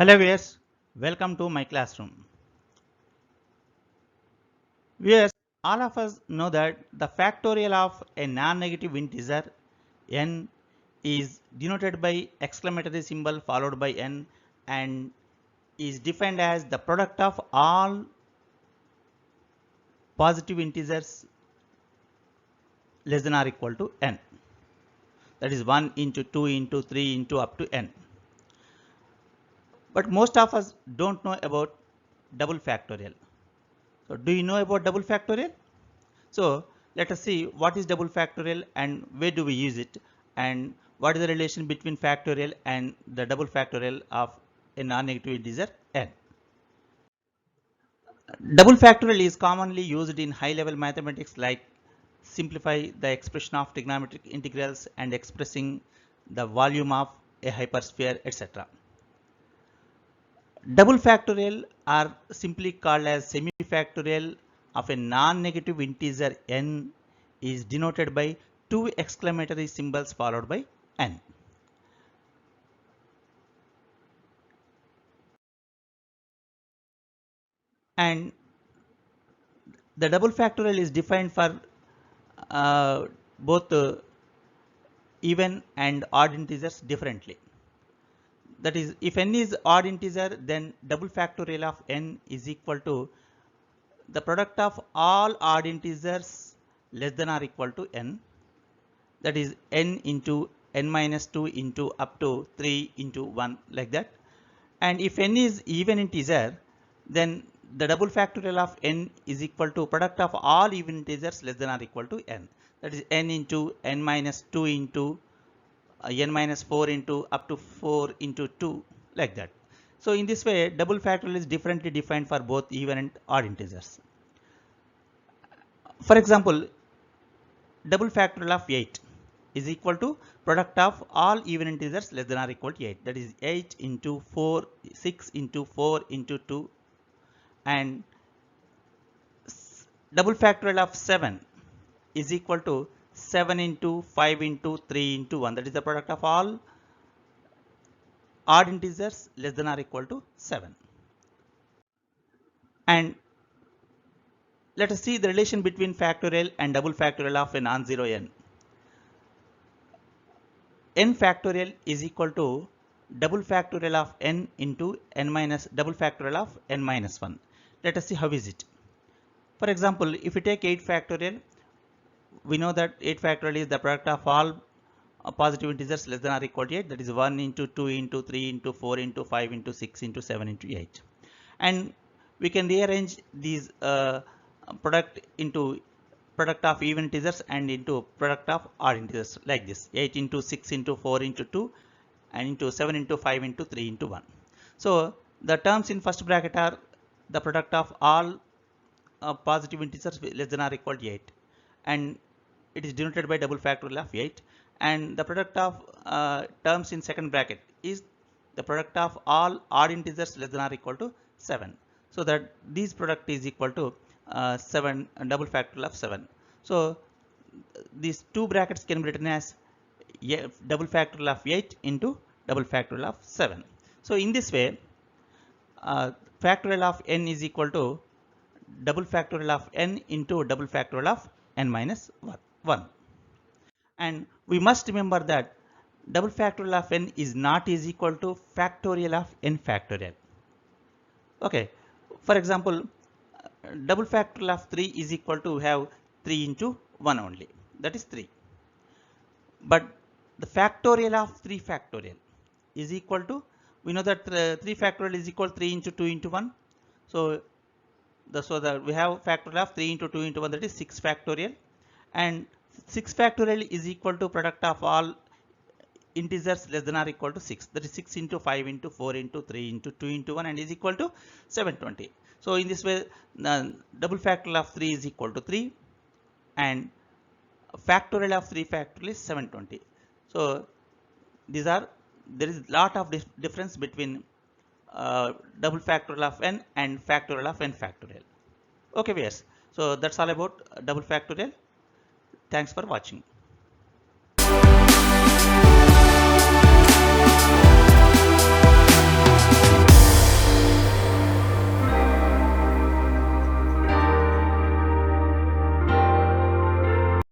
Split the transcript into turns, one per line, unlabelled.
Hello viewers, welcome to my classroom. Viewers, all of us know that the factorial of a non-negative integer n is denoted by exclamatory symbol followed by n and is defined as the product of all positive integers less than or equal to n. That is 1 into 2 into 3 into up to n. But most of us don't know about double factorial. So do you know about double factorial? So let us see what is double factorial and where do we use it and what is the relation between factorial and the double factorial of a non-negative integer n. Double factorial is commonly used in high-level mathematics like simplify the expression of trigonometric integrals and expressing the volume of a hypersphere, etc. Double factorial are simply called as semi-factorial of a non-negative integer n is denoted by two exclamatory symbols followed by n. And the double factorial is defined for both even and odd integers differently. That is, if n is odd integer, then double factorial of n is equal to the product of all odd integers less than or equal to n. That is n into n minus 2 into up to 3 into 1 like that. And if n is even integer, then the double factorial of n is equal to product of all even integers less than or equal to n. That is n into n minus 2 into n minus 4 into up to 4 into 2 like that. So in this way, double factorial is differently defined for both even and odd integers. For example, double factorial of 8 is equal to product of all even integers less than or equal to 8. That is 8 into 4, 6 into 4 into 2. And double factorial of 7 is equal to 7 into 5 into 3 into 1. That is the product of all odd integers less than or equal to 7. And let us see the relation between factorial and double factorial of a non-zero n. N factorial is equal to double factorial of n into n minus double factorial of n minus 1. Let us see how is it. For example, if we take 8 factorial, we know that 8 factorial is the product of all positive integers less than or equal to 8. That is 1 into 2 into 3 into 4 into 5 into 6 into 7 into 8. And we can rearrange these product into product of even integers and into product of odd integers like this: 8 into 6 into 4 into 2 and into 7 into 5 into 3 into 1. So the terms in first bracket are the product of all positive integers less than or equal to 8, and it is denoted by double factorial of 8. And the product of terms in second bracket is the product of all odd integers less than or equal to 7. So that this product is equal to 7 double factorial of 7. So these two brackets can be written as double factorial of 8 into double factorial of 7. So in this way, factorial of n is equal to double factorial of n into double factorial of n minus 1. And we must remember that double factorial of n is not is equal to factorial of n factorial. Okay, for example, double factorial of 3 is equal to have 3 into 1 only, that is 3. But the factorial of 3 factorial is equal to, we know that 3 factorial is equal to 3 into 2 into 1. So we have factorial of 3 into 2 into 1, that is 6 factorial. And 6 factorial is equal to product of all integers less than or equal to 6. That is 6 into 5 into 4 into 3 into 2 into 1 and is equal to 720. So in this way, double factorial of 3 is equal to 3 and factorial of 3 factorial is 720. So there is lot of difference between double factorial of n and factorial of n factorial. Okay, yes. So that's all about double factorial. Thanks for watching.